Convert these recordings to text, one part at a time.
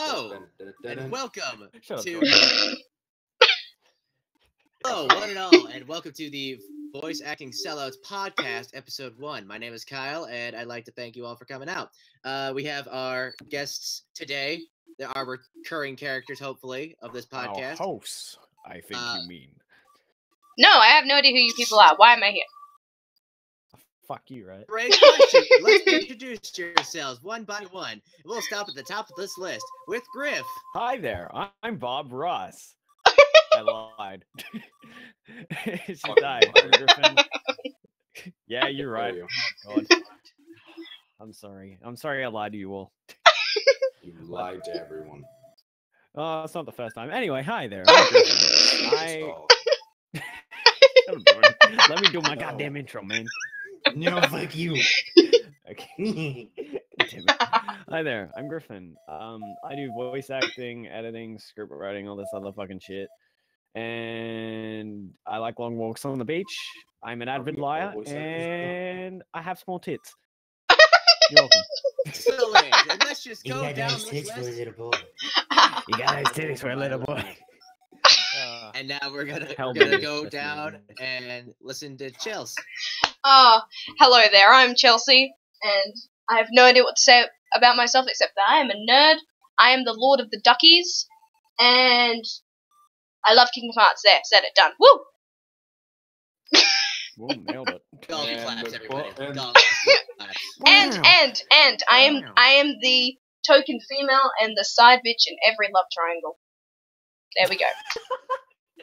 Hello, and welcome Shut up, to Jordan. hello, one and all, and welcome to the Voice Acting Sellouts podcast, episode 1. My name is Kyle, and I'd like to thank you all for coming out. We have our guests today, our recurring characters, hopefully, of this podcast. Our hosts, I think you mean. No, I have no idea who you people are. Why am I here? Fuck you, right? Great question. Let's introduce yourselves one by one. We'll stop at the top of this list with Griff. Hi there, I'm Bob Ross. I lied. She died. I'm Griffin. Yeah, you're right. Oh, God. I'm sorry. I'm sorry I lied to you all. You lied to everyone. Oh, it's not the first time. Anyway, hi there. I'm Griffin. Let me do my goddamn intro, man. No, fuck you. Okay. Damn it. Hi there, I'm Griffin. I do voice acting, editing, script writing, all this other fucking shit. And I like long walks on the beach. I'm an avid liar, and I have small tits. You're welcome. So, and let's just You go got down nice this tits for a list. little boy. You got nice titties for a little boy. And now we're gonna Hellbilly, go that's down me. and listen to Chelsea. Hello there, I'm Chelsea, and I have no idea what to say about myself except that I am a nerd, I am the Lord of the Duckies, and I love Kingdom Hearts. There, said it, done. Woo! Whoa, nailed it. Golf And claps, the everybody. and- Golf claps. And I am the token female and the side bitch in every love triangle. There we go.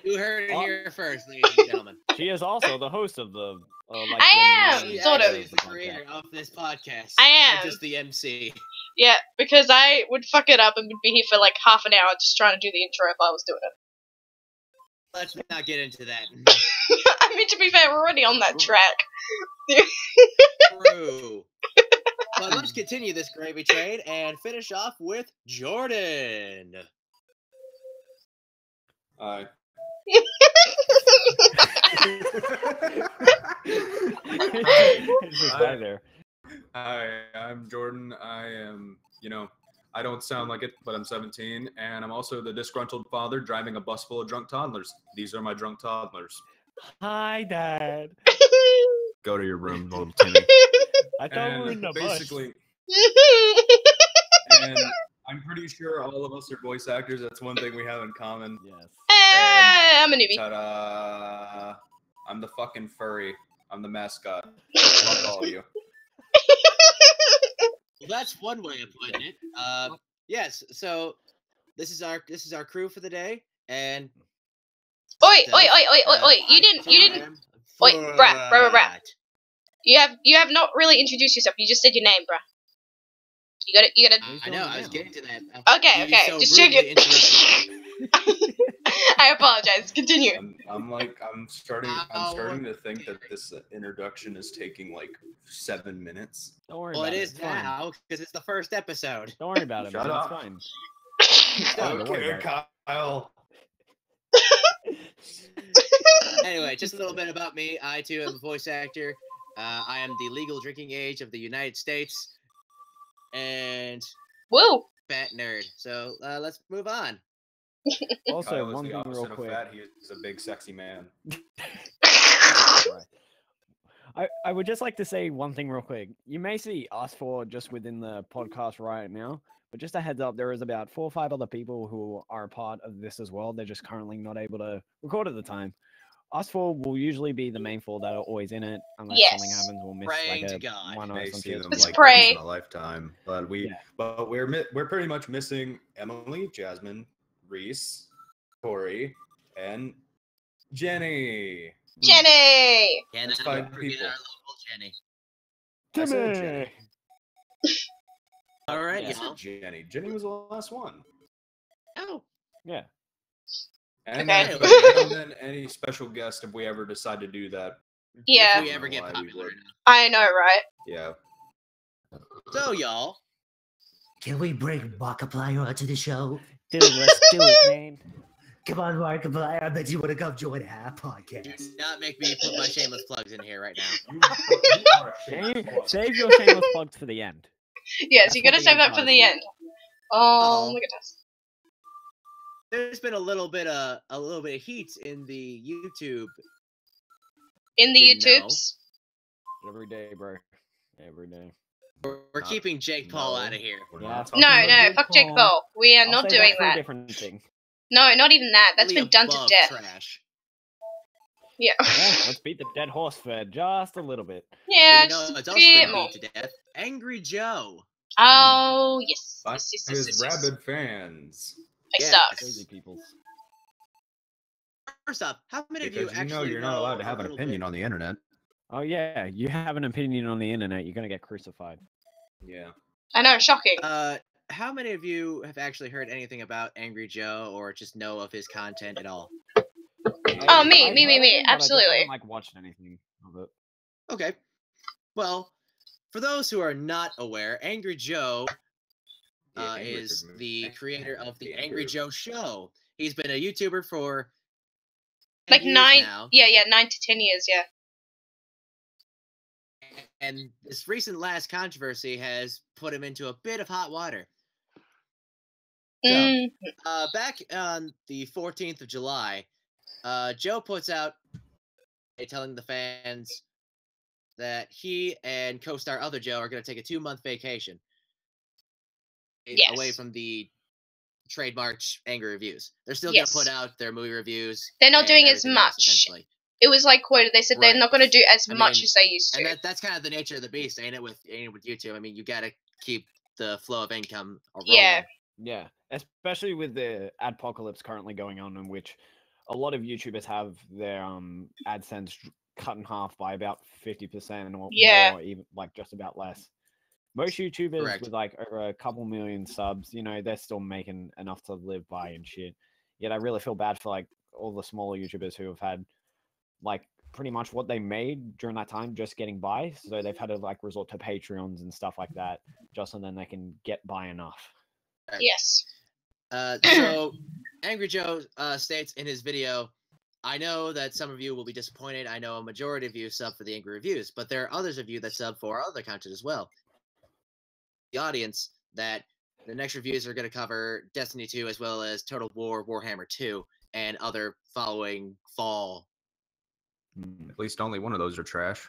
You heard it here first, ladies and gentlemen. She is also the host of the. I am, She sort actually of. is the creator of this podcast. I am. Not just the MC. Yeah, because I would fuck it up and would be here for like half an hour just trying to do the intro if I was doing it. Let's not get into that. I mean, to be fair, we're already on that track. True. But let's continue this gravy train and finish off with Jordan. Hi. Hi there. Hi, I'm Jordan. I am, I don't sound like it, but I'm 17, and I'm also the disgruntled father driving a bus full of drunk toddlers. These are my drunk toddlers. Hi, Dad. Go to your room, little Timmy. I thought we were in And the bus. basically, and I'm pretty sure all of us are voice actors. That's one thing we have in common. Yes. I'm a newbie. Ta-da! I'm the fucking furry. I'm the mascot. Fuck all of you. Well, that's one way of putting it. Yes. So this is our crew for the day, and Oi! You didn't. Oi, bruh. You have not really introduced yourself. You just said your name, bruh. You gotta. I know. I was getting to that. Okay, You okay. so Just rudely checking. interrupted me. I apologize. Continue. I'm starting to think that this introduction is taking like 7 minutes. Don't worry Well, about it it. is It's fine. now because it's the first episode. Don't worry about it, Shut man. up. It's fine. Don't worry about Kyle. Anyway, just a little bit about me. I too am a voice actor. I am the legal drinking age of the United States, and Woo! fat nerd. So let's move on. it. Also, Kyle is one the thing real opposite of quick. fat. He's a big, sexy man. I would just like to say one thing real quick. You may see us four just within the podcast right now, but just a heads up, there is about 4 or 5 other people who are a part of this as well. They're just currently not able to record at the time. Us four will usually be the main 4 that are always in it, unless something Yes. happens. We'll miss Praying like to a God. one or May some see shit. them Let's like pray. once in a lifetime, but we're pretty much missing Emily, Jasmine, Reese, Corey, and Jenny. Jenny! And That's not 5 forget people. our local Jenny. I said Timmy! Jenny. All right, I y'all. said Jenny. Jenny was the last one. Oh, Yeah. And, Okay. then any special guest if we ever decide to do that. Yeah, if we ever get Why we popular would. enough. I know, right? Yeah. So, y'all, Can we bring Markiplier onto the show? Dude, let's do it, man. Come on, Markiplier. I bet you want to come join our do podcast. not make me put my shameless plugs in here right now. You are a Can you shameless plug. save your shameless plugs for the end? Yes, That's you gotta what save the that for the entire end. Oh Oh. my goodness. There's been a little bit of heat in the YouTube. In the Didn't know. YouTubes. Every day, bro. Every day. We're Not- keeping Jake Paul no. out of here. We're Yeah. not No, talking about no, Jake fuck Jake Paul. Paul. We are I'll not say doing that for a that. different thing. No, not even that. That's Really been done to above death. Trash. Yeah. Yeah, let's beat the dead horse for just a little bit. Yeah, But just it's a also bit been more. beat to death. Angry Joe. Oh, yes. By Yes, yes, yes, his yes, yes. rabid fans. It Yes. sucks. Crazy peoples. First off, how many of you Because actually you're not allowed to a have an little opinion bit- on the internet. Oh yeah, you have an opinion on the internet, you're gonna get crucified. Yeah. I know, shocking. How many of you have actually heard anything about Angry Joe or just know of his content at all? Oh, me, I've me, heard of him, but I just absolutely. haven't, like, watched anything of it. Okay. Well, for those who are not aware, Angry Joe The Angry is Man. the creator of the The Angry Angry- Joe Show. He's been a YouTuber for Like 10 years 9, now, yeah, 9 to 10 years, yeah. and this recent last controversy has put him into a bit of hot water. So, Mm. back on the 14th of July, Joe puts out telling the fans that he and co-star Other Joe are going to take a 2-month vacation away Yes. from the trademarked angry reviews. They're still Yes. going to put out their movie reviews. They're not and doing as everything else, much. essentially. It was like quoted, they said they're Right. not going to do as I much mean, as they used to. And that's kind of the nature of the beast, ain't it? With YouTube, I mean, you got to keep the flow of income rolling. Yeah. Yeah, especially with the adpocalypse currently going on, in which a lot of YouTubers have their AdSense cut in half by about 50% or Yeah. more, even like just about less. Most YouTubers Correct. with like over a couple million subs, you know, they're still making enough to live by and shit. Yet I really feel bad for like all the smaller YouTubers who have had like pretty much what they made during that time just getting by. So they've had to like resort to Patreons and stuff like that just so then they can get by enough. Yes. So, Angry Joe states in his video, I know that some of you will be disappointed. I know a majority of you sub for the Angry Reviews, but there are others of you that sub for other content as well. The audience that the next reviews are going to cover Destiny 2 as well as Total War, Warhammer 2, and other following fall. Hmm. At least only one of those are trash.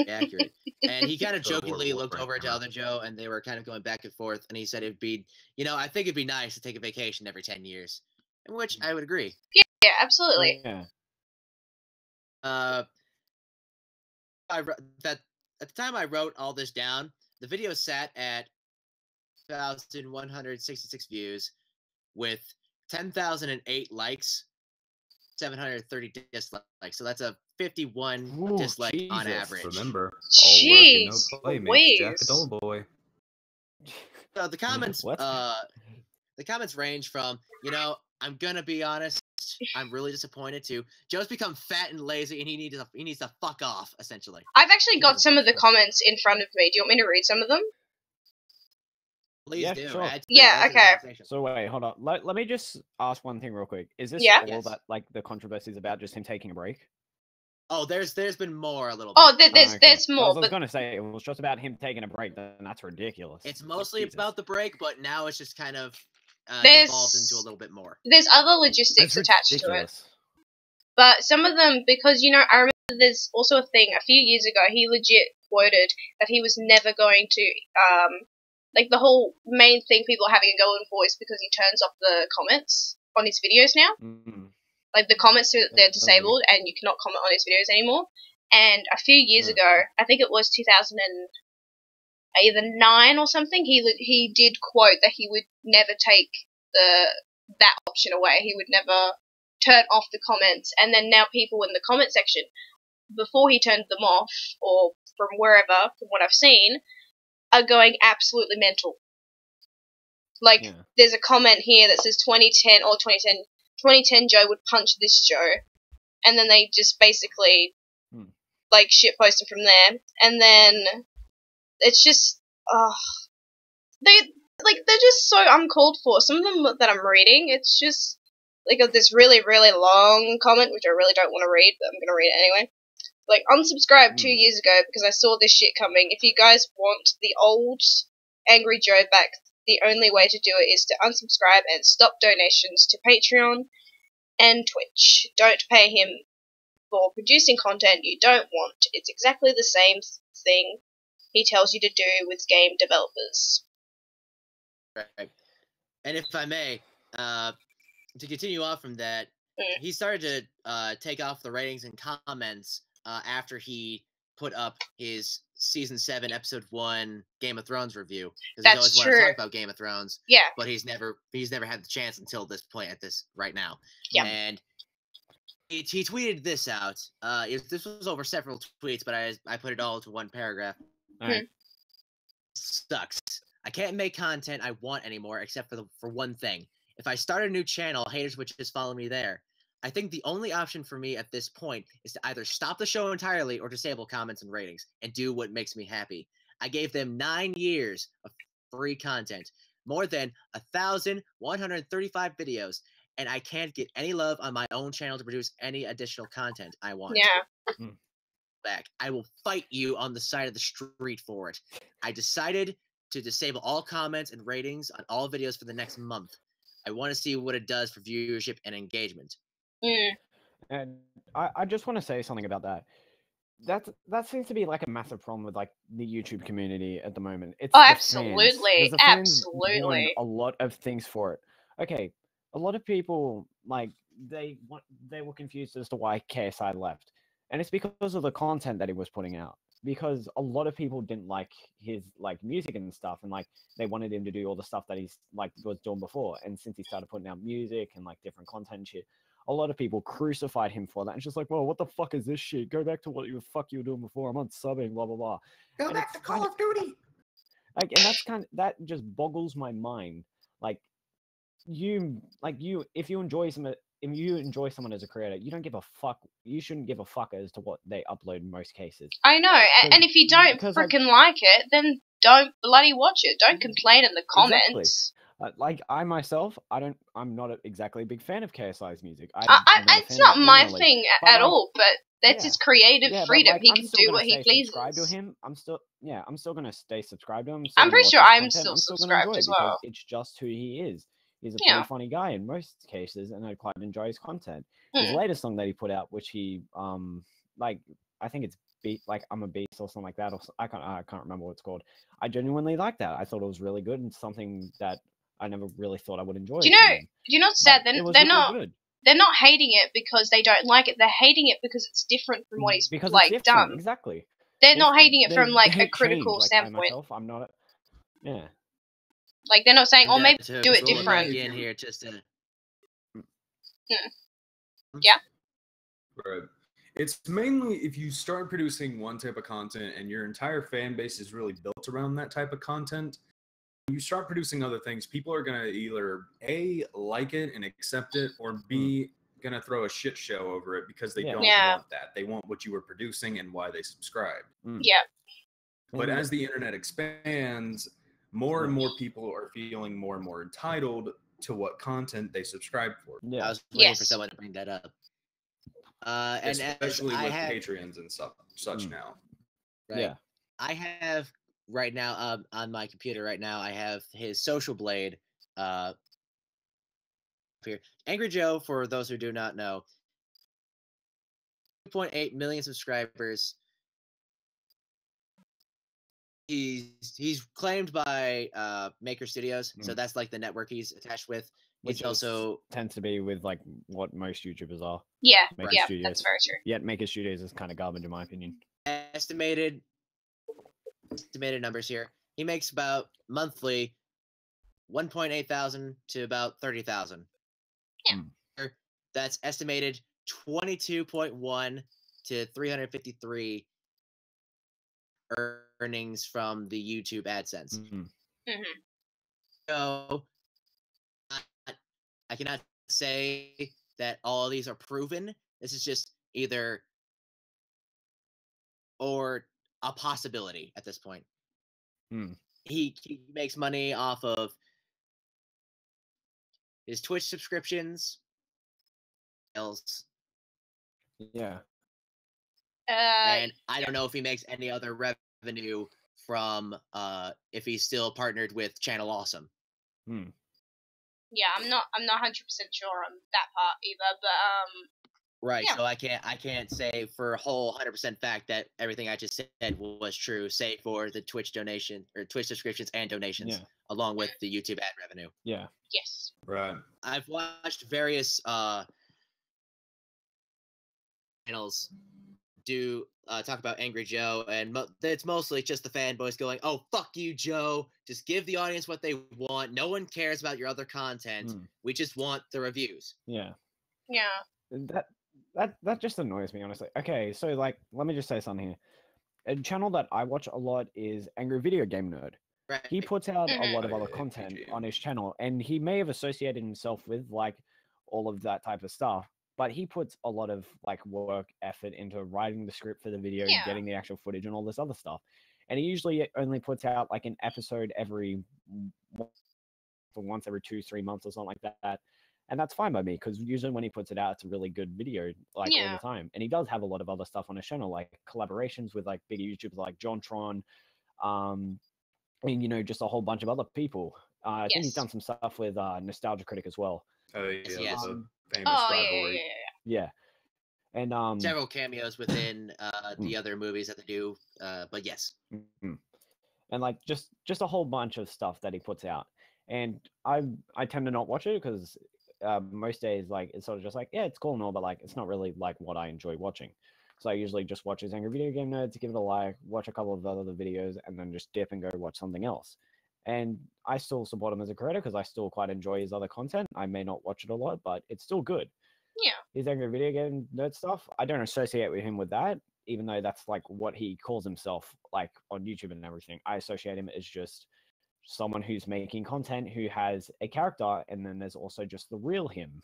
Accurate. And he kind of Total War jokingly looked over to Warhammer. Other Joe, and they were kind of going back and forth, and he said it'd be, I think it'd be nice to take a vacation every 10 years, in which I would agree. Yeah, absolutely. Yeah. That at the time I wrote all this down, the video sat at 1,166 views with 10,008 likes, 730 dislikes. So that's a 51 Ooh, dislike on Jesus. average. Remember, all work and no Jeez play makes Jack a Louise. dull boy. So the comments, What? the comments range from, I'm gonna be honest, I'm really disappointed too. Joe's become fat and lazy, and he needs to fuck off, essentially. I've actually got some of the comments in front of me. Do you want me to read some of them? Please Yeah, do. sure. Add to Yeah, add to the okay. conversation. So wait, hold on. Let me just ask one thing real quick. Is this Yeah? all Yes. that like the controversy is about? Just him taking a break? Oh, there's been more a little bit. Oh, Oh, okay. there's I more, was but gonna say it was just about him taking a break. Then that's ridiculous. It's mostly Jesus. about the break, but now it's just kind of There's- evolved into a little bit more. there's other logistics That's attached to it. ridiculous. But some of them, because, I remember there's also a thing, a few years ago, he legit quoted that he was never going to, like the whole main thing people are having a go in for is because he turns off the comments on his videos now. Mm. Like the comments, they're Really? disabled and you cannot comment on his videos anymore. And a few years Yeah. ago, I think it was 2009 or something, he did quote that he would never take that option away. He would never turn off the comments. And then now people in the comment section, before he turned them off, or from wherever, from what I've seen, are going absolutely mental. Like, Yeah. there's a comment here that says 2010 Joe would punch this Joe. And then they just basically, like, shitpost him from there. And then, it's just, they're just so uncalled for. Some of them that I'm reading, it's just, like, this really, really long comment, which I really don't want to read, but I'm gonna read it anyway. Like, unsubscribed 2 years ago because I saw this shit coming. If you guys want the old Angry Joe back, the only way to do it is to unsubscribe and stop donations to Patreon and Twitch. Don't pay him for producing content you don't want. It's exactly the same thing he tells you to do with game developers. Right. And if I may, to continue off from that, he started to take off the ratings and comments after he put up his season 7 episode 1 Game of Thrones review, because he's always wanted to talk about Game of Thrones, but he's never had the chance until this point at this right now. And he tweeted this out. This was over several tweets, but I put it all into one paragraph. Sucks. I can't make content I want anymore, except for one thing. If I start a new channel, haters would just follow me there. I think the only option for me at this point is to either stop the show entirely or disable comments and ratings and do what makes me happy. I gave them 9 years of free content, more than 1,135 videos, and I can't get any love on my own channel to produce any additional content I want. Back. I will fight you on the side of the street for it. I decided to disable all comments and ratings on all videos for the next month. I want to see what it does for viewership and engagement. And I just want to say something about that. That seems to be like a massive problem with like the YouTube community at the moment. It's absolutely, the fans want a lot of things for it. Okay, a lot of people like they were confused as to why KSI left, and it's because of the content that he was putting out. Because a lot of people didn't like his like music and stuff, and like they wanted him to do all the stuff that he's like was doing before. And since he started putting out music and like different content and shit, a lot of people crucified him for that. And it's just like, well, what the fuck is this shit? Go back to what you were doing before. I'm unsubbing, blah blah blah. Go back to Call of Duty. Like, and that just boggles my mind. Like, if you enjoy someone as a creator, you don't give a fuck. You shouldn't give a fuck as to what they upload in most cases. I know, and if you don't freaking like it, then don't bloody watch it. Don't complain in the comments. Exactly. Like I myself, I'm not exactly a big fan of KSI's music. It's not my thing at all, but that's his creative freedom. He can do what he pleases. Subscribe to him. I'm still gonna stay subscribed to him. I'm pretty sure I'm still subscribed as well. It's just who he is. He's a pretty funny guy in most cases, and I quite enjoy his content. His latest song that he put out, which he I think it's I'm a Beast or something like that, or I can't remember what it's called. I genuinely like that. I thought it was really good and something that I never really thought I would enjoy. Do you know what's sad? They're not hating it because they don't like it. They're hating it because it's different from what he's done. Exactly. They're not hating it from like a critical standpoint. I'm not. Yeah. Like they're not saying, "Oh, maybe do it different." In here just to... Yeah. Right. It's mainly if you start producing one type of content and your entire fan base is really built around that type of content, you start producing other things, people are going to either A, like it and accept it, or B, going to throw a shit show over it because they don't want that. They want what you were producing and why they subscribed. But as the internet expands, more and more people are feeling more and more entitled to what content they subscribe for. I was waiting for someone to bring that up. And especially with Patreons and such now. Right. Yeah. I have right now on my computer right now, I have his Social Blade here. Angry Joe, for those who do not know, 2.8 million subscribers. He's claimed by Maker Studios, so that's like the network he's attached with. Which also tends to be with like what most YouTubers are. Yeah, Studios. That's very true. Yet Maker Studios is kind of garbage in my opinion. Estimated numbers here. He makes about monthly 1.8 thousand to about 30,000. Yeah. That's estimated 22.1 to 353 earnings from the YouTube AdSense. So I cannot say that all these are proven. This is just either or a possibility at this point. He makes money off of his Twitch subscriptions. Else. Yeah. And I don't know if he makes any other revenue from if he's still partnered with Channel Awesome. Yeah, I'm not 100% sure on that part either, but Right, yeah. so I can't say for a whole 100% fact that everything I just said was true, save for the Twitch donation or Twitch subscriptions and donations, along with the YouTube ad revenue. Yeah. Yes. Right. I've watched various channels do talk about Angry Joe, and it's mostly just the fanboys going, "Oh, fuck you, Joe! Just give the audience what they want. No one cares about your other content. We just want the reviews." Yeah. Yeah. That just annoys me, honestly. Okay, so like, let me just say something here. A channel that I watch a lot is Angry Video Game Nerd. Right. He puts out a lot of Oh, other yeah, content AVG. on his channel, and he may have associated himself with like all of that type of stuff, but he puts a lot of like work effort into writing the script for the video, Yeah. getting the actual footage, and all this other stuff. And he usually only puts out like an episode every once every 2-3 months or something like that. And that's fine by me because usually when he puts it out, it's a really good video, like all Yeah. the time. And he does have a lot of other stuff on his channel, like collaborations with like bigger YouTubers like JonTron, and you know, just a whole bunch of other people. I think he's Yes. done some stuff with Nostalgia Critic as well. Oh yeah, Yes. the famous Oh, yeah, rivalry. Yeah, and Several cameos within the other movies that they do, but yes. and like just a whole bunch of stuff that he puts out. And I tend to not watch it because most days like it's sort of just like, yeah, it's cool and all, but like it's not really like what I enjoy watching. So I usually just watch his Angry Video Game Nerds, give it a like, watch a couple of other videos, and then just dip and go watch something else. And I still support him as a creator because I still quite enjoy his other content. I may not watch it a lot, but it's still good. Yeah. His Angry Video Game Nerd stuff, I don't associate with him with that, even though that's like what he calls himself, like on YouTube and everything. I associate him as just someone who's making content who has a character, and then there's also just the real him.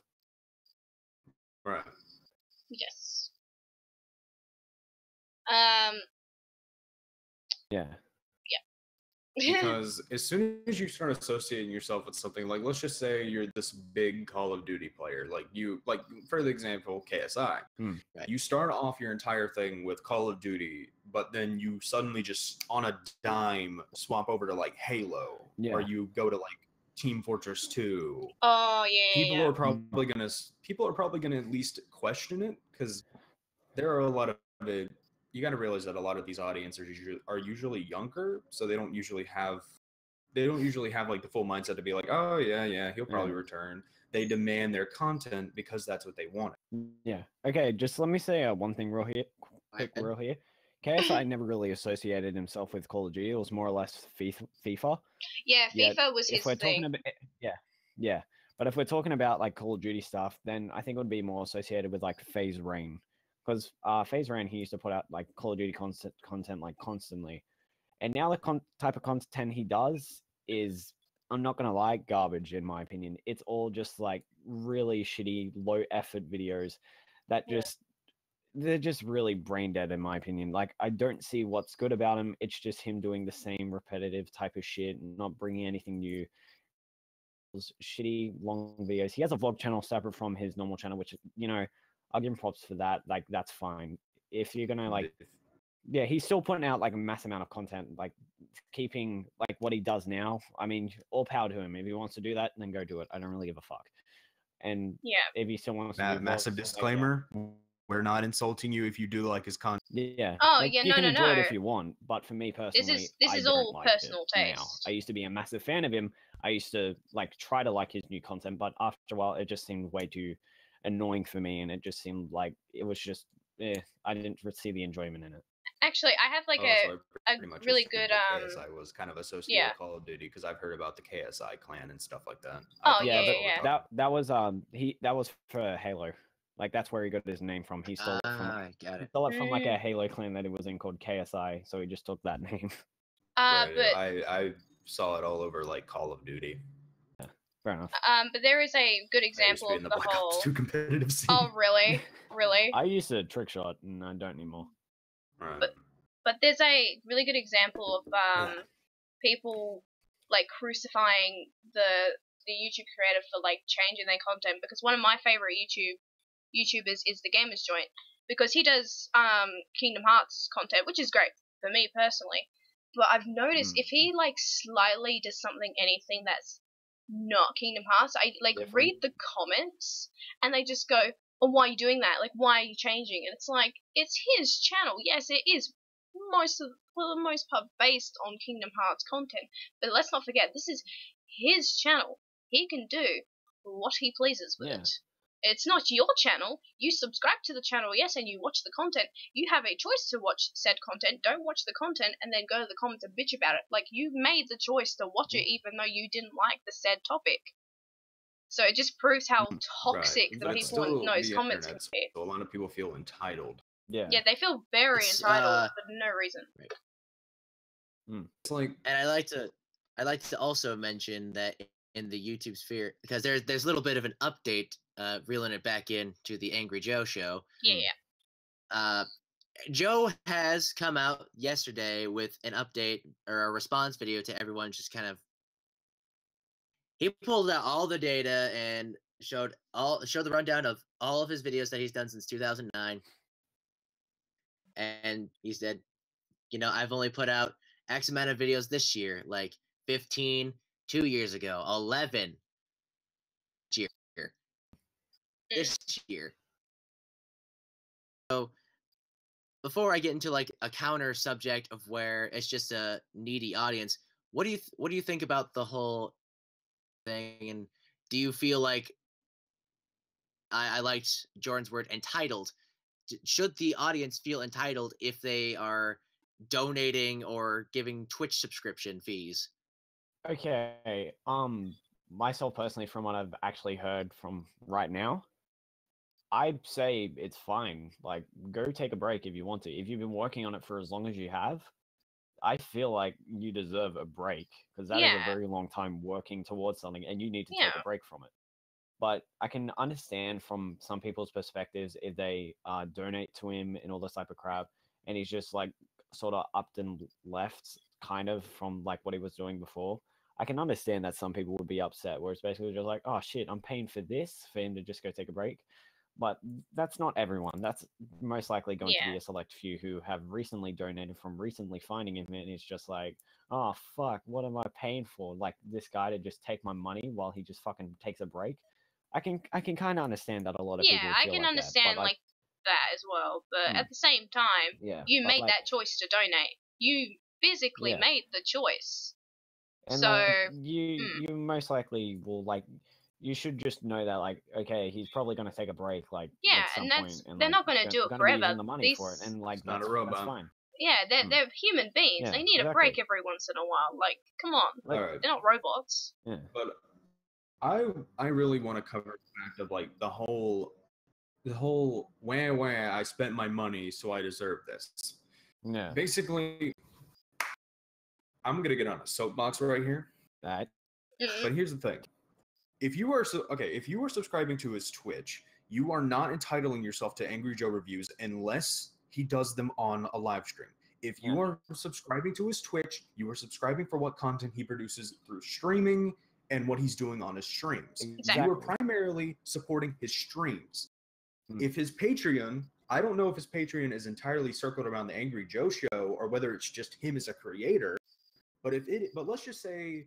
Right. Yes. Yeah. Because as soon as you start associating yourself with something, like let's just say you're this big Call of Duty player, like for the example, KSI. Right. You start off your entire thing with Call of Duty, but then you suddenly just on a dime swap over to like Halo, or you go to like Team Fortress 2. Oh yeah. People are probably gonna at least question it because there are a lot of it. You got to realize that a lot of these audiences are usually younger, so they don't usually have like the full mindset to be like, oh yeah, he'll probably return. They demand their content because that's what they want. Yeah. Okay, just let me say one thing real here. KSI never really associated himself with Call of Duty. It was more or less FIFA. Yeah, FIFA was his if we're thing. talking about yeah. But if we're talking about like Call of Duty stuff, then I think it would be more associated with like FaZe Rain. Because FaZe Rain, he used to put out like Call of Duty content like constantly. And now the type of content he does is, I'm not going to lie, garbage in my opinion. It's all just like really shitty, low effort videos that they're just really brain dead in my opinion. Like I don't see what's good about him. It's just him doing the same repetitive type of shit and not bringing anything new. Shitty long videos. He has a vlog channel separate from his normal channel, which, you know, I'll give him props for that. Like that's fine. If you're gonna like, yeah, he's still putting out like a mass amount of content, like keeping like what he does now. I mean, all power to him. If he wants to do that, then go do it. I don't really give a fuck. And if he still wants to do Massive vlogs, disclaimer: we're not insulting you if you do like his content. Yeah. Oh like, yeah, you no, can no, enjoy no. it if you want, but for me personally, This I is don't all like personal it taste. now. I used to be a massive fan of him. I used to like try to like his new content, but after a while, it just seemed way too annoying for me, and it just seemed like it was just, I didn't see the enjoyment in it. Actually, I have like a really good KSI was kind of associated with Call of Duty because I've heard about the KSI clan and stuff like that. Oh That was that was for Halo. Like that's where he got his name from. He stole it from Got it. stole it from like a Halo clan that he was in called KSI, so he just took that name. Right. But I saw it all over like Call of Duty. Fair enough. But there is a good example of the Black whole. Ops 2 competitive scene. Oh really? Really? I used to trick shot, and I don't anymore. Right. But there's a really good example of people like crucifying the YouTube creator for like changing their content, because one of my favorite YouTubers is the Gamers Joint, because he does Kingdom Hearts content, which is great for me personally. But I've noticed Mm. if he like slightly does anything that's not Kingdom Hearts, I like Different. read the comments and they just go, "Oh, why are you doing that? Like, why are you changing?" And it's like, it's his channel. Yes, it is for the most part based on Kingdom Hearts content, but let's not forget this is his channel. He can do what he pleases with Yeah. it. It's not your channel. You subscribe to the channel, yes, and you watch the content. You have a choice to watch said content. Don't watch the content and then go to the comments and bitch about it. Like, you made the choice to watch it even though you didn't like the said topic. So it just proves how toxic the But it's people still in those the comments can internet, be. so a lot of people feel entitled. Yeah. Yeah, they feel very It's, entitled for no reason. It's like, And I like to also mention that in the YouTube sphere, because there's a little bit of an update, reeling it back in to the Angry Joe show. Yeah. Joe has come out yesterday with an update or a response video to everyone. Just kind of, he pulled out all the data and showed the rundown of all of his videos that he's done since 2009, and he said, I've only put out X amount of videos this year, like 15 2 years ago, 11 year, this year. So before I get into like a counter subject of where it's just a needy audience, what do you think about the whole thing? And do you feel like I liked Jordan's word entitled? Should the audience feel entitled if they are donating or giving Twitch subscription fees? Okay. Myself personally, from what I've actually heard from right now, I'd say it's fine. Like, go take a break if you want to. If you've been working on it for as long as you have, I feel like you deserve a break because that is a Yeah. very long time working towards something, and you need to take Yeah. a break from it. But I can understand from some people's perspectives if they donate to him and all this type of crap, and he's just like sort of upped and left kind of from like what he was doing before. I can understand that some people would be upset, where it's basically just like, oh shit, I'm paying for this for him to just go take a break. But that's not everyone. That's most likely going to be a select few who have recently donated from recently finding him, and it's just like, oh fuck, what am I paying for? Like this guy to just take my money while he just fucking takes a break. I can kind of understand that a lot of people Yeah, would I feel can like understand that, but like that as well. But Mm. at the same time, yeah, you but made like, that choice to donate. You physically Yeah. made the choice. and So like you most likely will like you should just know that like okay, he's probably gonna take a break like yeah, at some and point, that's and they're like not going to do it gonna be forever. using the money for it, and like It's not a that's robot. fine. Yeah, Mm. they're human beings. Yeah, They need a exactly. break every once in a while. Like, come on, Like, all right, they're not robots. yeah, but I really want to cover the fact of like the whole where I spent my money, so I deserve this. yeah. Basically, I'm gonna get on a soapbox right here. That But here's the thing: if you are if you are subscribing to his Twitch, you are not entitling yourself to Angry Joe reviews unless he does them on a live stream. If you Yeah. are subscribing to his Twitch, you are subscribing for what content he produces through streaming and what he's doing on his streams. Exactly. You are primarily supporting his streams. Mm. If his Patreon, I don't know if his Patreon is entirely circled around the Angry Joe show or whether it's just him as a creator. But let's just say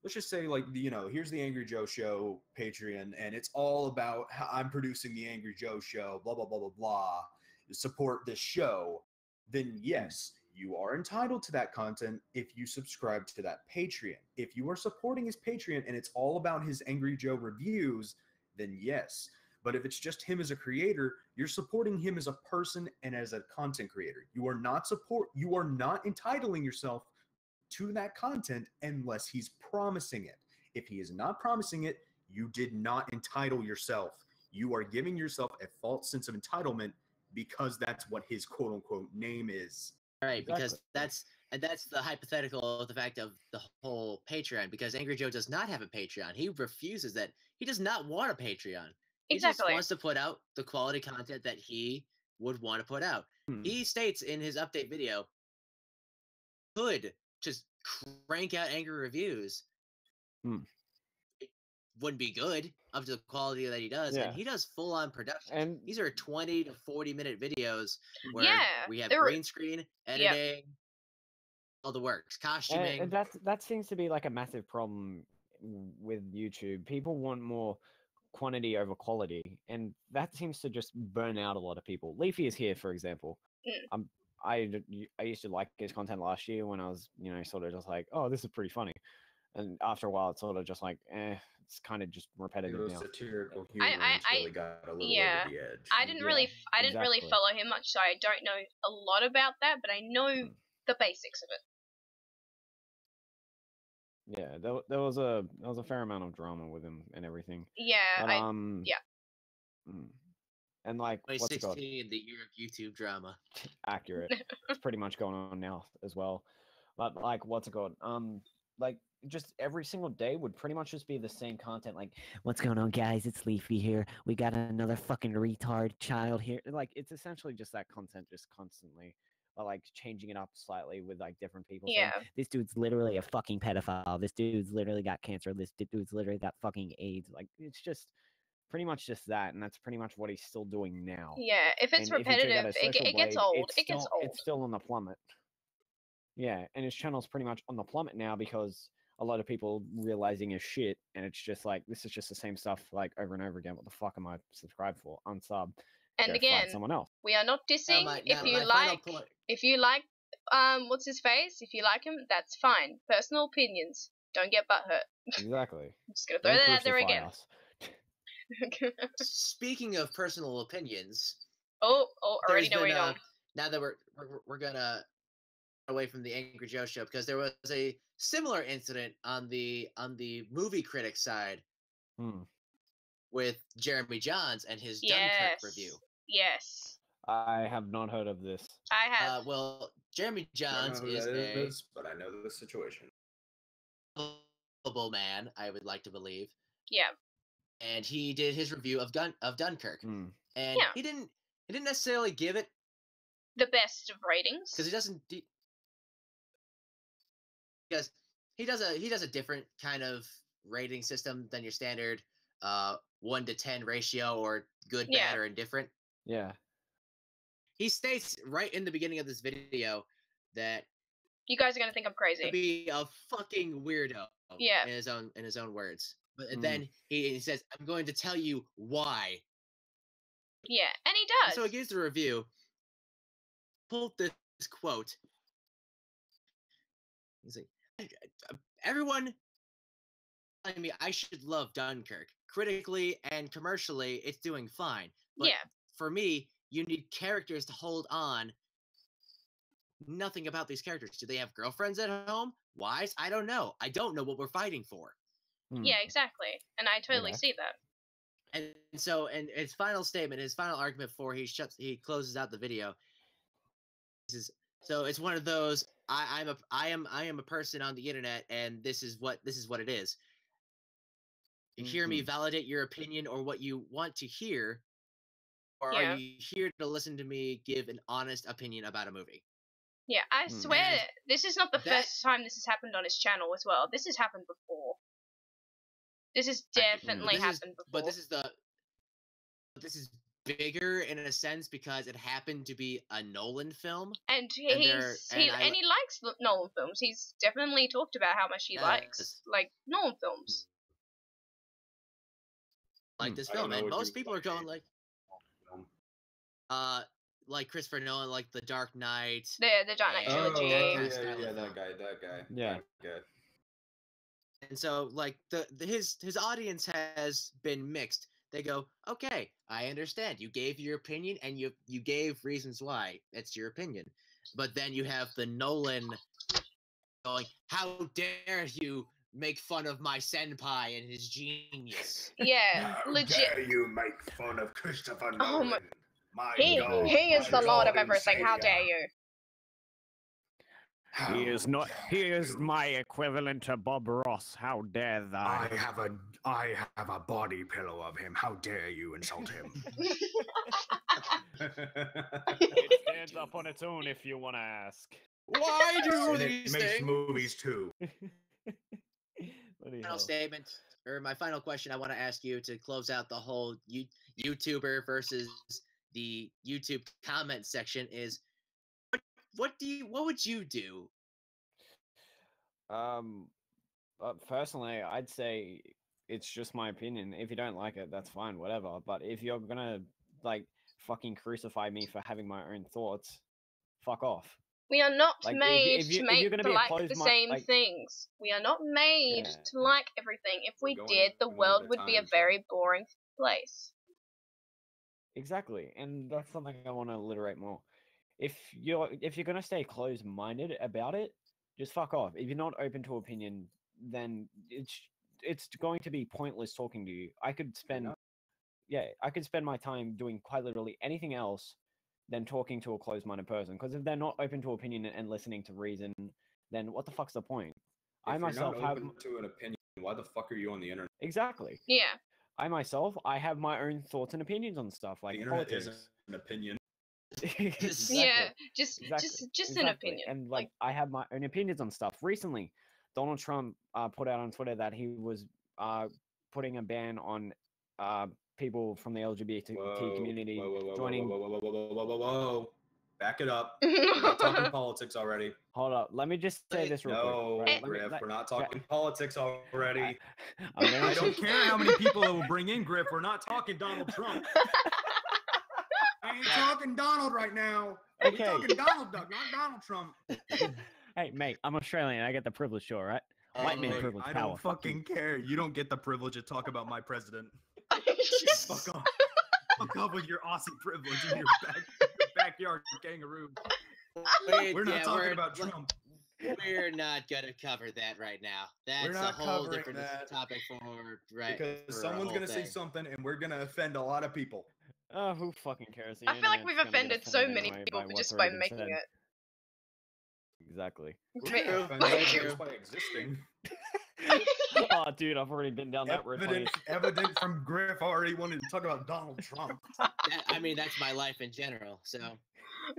like here's the Angry Joe show Patreon, and it's all about how I'm producing the Angry Joe show, blah blah blah blah blah. Support this show, then yes, you are entitled to that content if you subscribe to that Patreon. If you are supporting his Patreon and it's all about his Angry Joe reviews, then yes. But if it's just him as a creator, you're supporting him as a person and as a content creator. You are not entitling yourself to that content unless he's promising it. If he is not promising it, you did not entitle yourself. You are giving yourself a false sense of entitlement because that's what his quote unquote name is. Right, because Exactly. that's the hypothetical of the fact of the whole Patreon, because Angry Joe does not have a Patreon. He refuses that. He does not want a Patreon. He just Exactly. wants to put out the quality content that he would want to put out. Mm. He states in his update video, could just crank out angry reviews. Mm. It wouldn't be good up to the quality that he does, Yeah. and he does full on production. And These are 20 to 40 minute videos where Yeah, we have they're- green screen, editing, all the works, costuming. And that seems to be like a massive problem with YouTube. People want more quantity over quality, and that seems to just burn out a lot of people. Leafy is here, for example. I used to like his content last year when I was, sort of just like, oh, this is pretty funny. And after a while, it's sort of just like, it's kind of just repetitive Those now. satirical humor really got a little yeah. over the edge. I didn't really exactly. follow him much, so I don't know a lot about that, but I know the basics of it. Yeah, there was a fair amount of drama with him and everything. Yeah, But, yeah. And like, what's it called? 2016, the year of YouTube drama. Accurate. It's pretty much going on now as well. But like, what's it called? Like, just every single day would pretty much just be the same content. Like, What's going on, guys? It's Leafy here. We got another fucking retard child here. like, it's essentially just that content, just constantly, but like changing it up slightly with like different people. Yeah. saying, This dude's literally a fucking pedophile. This dude's literally got cancer. This dude's literally got fucking AIDS. like, it's just pretty much just that, and that's pretty much what he's still doing now. Yeah, if it's And if you check out repetitive, his social it gets blade, old. It gets old. It's still on the plummet. Yeah, and his channel's pretty much on the plummet now because a lot of people realizing his shit, and it's just like, this is just the same stuff like over and over again. What the fuck am I subscribed for? Unsub. And Go again, find someone else. we are not dissing. If you like, what's his face? If you like him, that's fine. Personal opinions. Don't get butthurt. Exactly. I'm just gonna throw Don't that out there crucify again. us. Speaking of personal opinions, already there's know where been, you're going. now that we're gonna away from the Angry Joe show, because there was a similar incident on the movie critic side with Jeremy Johns and his Dunkirk review. Yes. I have not heard of this. I have. Well, Jeremy Johns is but I know the situation. a man, I would like to believe. Yeah. And he did his review of Dunkirk, and Yeah. he didn't necessarily give it the best of ratings because he doesn't. Because he does a different kind of rating system than your standard 1 to 10 ratio or good, bad, or indifferent. Yeah. He states right in the beginning of this video that you guys are gonna think I'm crazy. To be a fucking weirdo. Yeah. In his own words. But then he says, "I'm going to tell you why." Yeah, and he does. So he gives the review. Pulled this quote. He's like, "Everyone telling me I should love Dunkirk. Critically and commercially, it's doing fine. But for me, you need characters to hold on. Nothing about these characters. Do they have girlfriends at home? Wives? I don't know. I don't know what we're fighting for." Yeah, exactly. And I totally see that. And so, and his final statement, his final argument before he closes out the video, he says, "So it's one of those. I am a person on the internet, and this is what it is. You hear me validate your opinion or what you want to hear, or are you here to listen to me give an honest opinion about a movie?" Yeah, I swear this is not the first time this has happened on his channel as well. This has happened before. This has definitely happened before. But this is bigger in a sense because it happened to be a Nolan film, and he likes Nolan films. He's definitely talked about how much he likes Nolan films. Like this film, and most people are going like Christopher Nolan, like The Dark Knight. The Dark Knight trilogy. That guy. Yeah. And so, like his audience has been mixed. They go, "Okay, I understand. You gave your opinion, and you gave reasons why. It's your opinion." But then you have the Nolan going, "How dare you make fun of my senpai and his genius?" Yeah, legit. How dare you make fun of Christopher Nolan? He is the Lord of everything. How dare you? He is not. He is my equivalent to Bob Ross. How dare thou? I have a body pillow of him. How dare you insult him? It stands up on its own, if you want to ask. Why do and these it makes things? movies too. Final statement, or my final question I want to ask you to close out the whole YouTuber versus the YouTube comment section is, what would you do But personally, I'd say it's just my opinion. If you don't like it, that's fine, whatever. But if you're gonna like fucking crucify me for having my own thoughts, fuck off. We are not Like, made if you're to gonna be a like closed the mind, same like, things. We are not made Yeah. to like everything. If We're we going did, the one at world a would be a time, so- very boring place. Exactly, and that's something I want to alliterate more. If you're gonna stay closed-minded about it, just fuck off. If you're not open to opinion, then it's going to be pointless talking to you. I could spend I could spend my time doing quite literally anything else than talking to a closed-minded person. Because if they're not open to opinion and listening to reason, then what the fuck's the point? I If myself you're not have open to an opinion, why the fuck are you on the internet? exactly. Yeah. I myself, I have my own thoughts and opinions on stuff like The internet politics. isn't an opinion. Exactly. Yeah. Just Exactly. just an Exactly. opinion. And like I have my own opinions on stuff. Recently, Donald Trump put out on Twitter that he was putting a ban on people from the LGBT community joining. Whoa. Back it up. We're not talking politics already. Hold up, let me just say this real No, quick. Right? Griff, we're not talking politics already. I'm gonna I don't care how many people it will bring in, Griff. We're not talking Donald Trump. I ain't talking Donald right now. Okay. We're talking Donald Duck, not Donald Trump. Hey, mate, I'm Australian. I get the privilege, sure, right? White man Look, privilege I power. don't fucking care. You don't get the privilege to talk about my president. Fuck off. Fuck off with your Aussie privilege in your backyard kangaroo. We're not talking about Trump. We're not gonna cover that right now. That's a not whole covering different that. topic for right. Because for a someone's whole gonna say thing. something and we're gonna offend a lot of people. Oh, who fucking cares? The I feel like internet's we've gonna get offended so offended many anyway people what's just by already been making said. it. Exactly. True. Like- Just by existing. Oh, dude, I've already been down that road. Evident from Griff already wanted to talk about Donald Trump. I mean, that's my life in general. So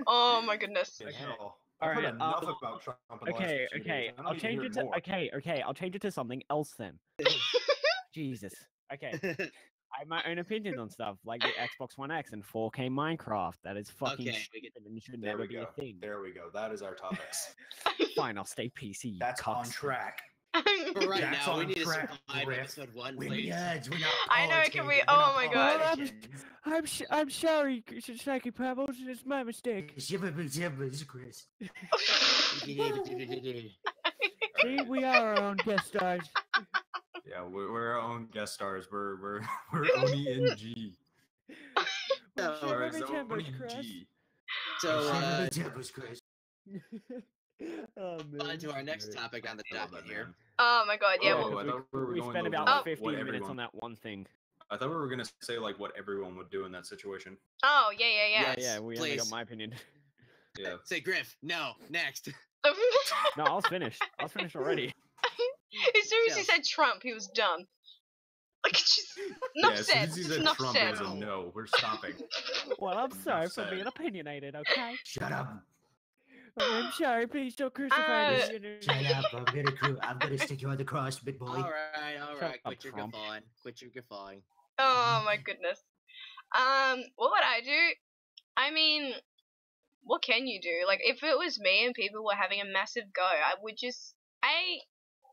Oh my goodness. Like, hell, All I've heard right, enough about Trump in the last Okay, few okay, days. I don't I'll need to change hear it to more. okay, I'll change it to something else then. Jesus. Okay. I have my own opinions on stuff like the Xbox One X and 4K Minecraft. That is fucking Okay, we stupid and should There never we be go. a thing. There we go. That is our topics. Fine, I'll stay PC. You That's on cocks. track. for right That's now, we on need to track, survive Griff. episode 1, We're please. nerds, we're not I know, can we- politicians, we're oh not my God. politicians. I'm sorry, Psychic Pebbles. It's my mistake. It's Chris. See, we are our own guest stars. Yeah, we're our own guest stars. We're Oni and G. So, Or Every is temper's Oni Chris. G. so Chris. Oh, man. on to our next topic on the I love docket that, here. man. Oh my god, yeah. Oh, I thought we were we going spent over about what 15 minutes everyone- on that one thing. I thought we were gonna say like what everyone would do in that situation. Oh, yeah. Yes, Yeah, we only got please. my opinion. Yeah. Say Griff. No. Next. No, I was finished. I was finished already. As soon as he Yeah. said Trump, he was done. Like, it's just enough Yeah, as soon said. as he Just said enough Trump, said. it was a no. We're stopping. Well, I'm sorry for said. being opinionated, okay? Shut up. I'm sorry, please don't crucify me. Shut up. I'm gonna stick you on the cross, big boy. All right. Shut Quit up, your Trump. guffawing. Quit your guffawing. Oh my goodness. What would I do? I mean, what can you do? Like, if it was me and people were having a massive go, I would just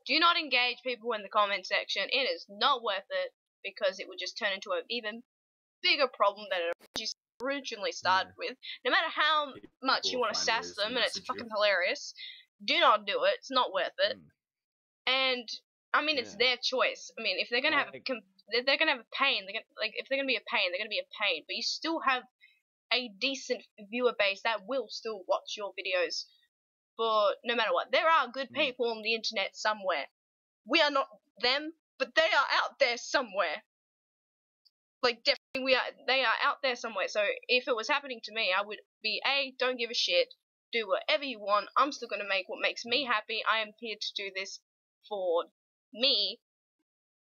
do not engage people in the comment section. It is not worth it because it would just turn into an even bigger problem than it originally started with. No matter how much you People want to find sass ways to them and it's message you. fucking hilarious, do not do it. It's not worth it. And I mean, it's Yeah. their choice. I mean, if they're gonna have Like- they're gonna have a pain. They're gonna, like, if they're gonna be a pain, they're gonna be a pain. But you still have a decent viewer base that will still watch your videos. For no matter what, there are good people on the internet somewhere. We are not them, but they are out there somewhere. Like, definitely, they are out there somewhere. So if it was happening to me, I would be don't give a shit. Do whatever you want. I'm still gonna make what makes me happy. I am here to do this for me.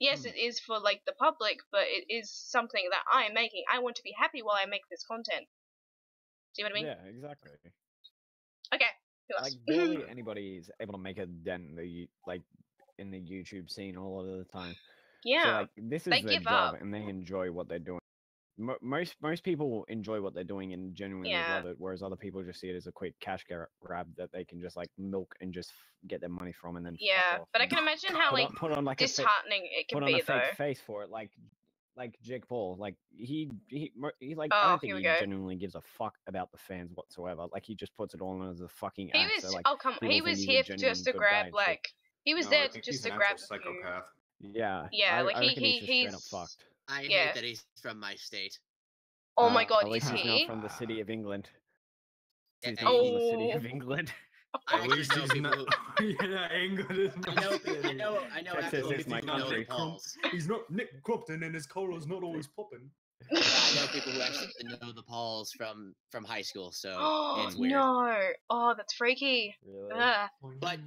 Yes, it is for like the public, but it is something that I am making. I want to be happy while I make this content. See what I mean? Yeah, exactly. Okay. Who else? Like barely anybody is able to make a dent in the in the YouTube scene all of the time. yeah. So like this is They their give job up. and they enjoy what they're doing. most people enjoy what they're doing and genuinely Yeah. love it, whereas other people just see it as a quick cash grab that they can just like milk and just get their money from and then fuck Yeah, off. but I and can imagine how like put on like a disheartening it can put on be a fake though. face for it, like Jake Paul. Like he like I Oh, don't think here we he go. genuinely gives a fuck about the fans whatsoever. Like he just puts it all on as a fucking He act. was So, like, oh come people he think was he's a here genuine just to good grab guy and shit. like he was No, there I think just he's to an grab actual the few. psychopath. Yeah, Yeah, like I reckon he's just straight up he's fucked. I Yeah. hate that he's from my state. Oh my At god, least is he's not he? from the city of England. Yeah, He's not from the city Oh. of England. I At actually least know he's people not. who. Yeah, England is I know Texas actual is people my who know the country. Pauls. He's not Nick Crofton, and his colour's not always popping. Yeah, I know people who actually know the Pauls from high school, so Oh it's weird. no! Oh, that's freaky. Really? Ugh. But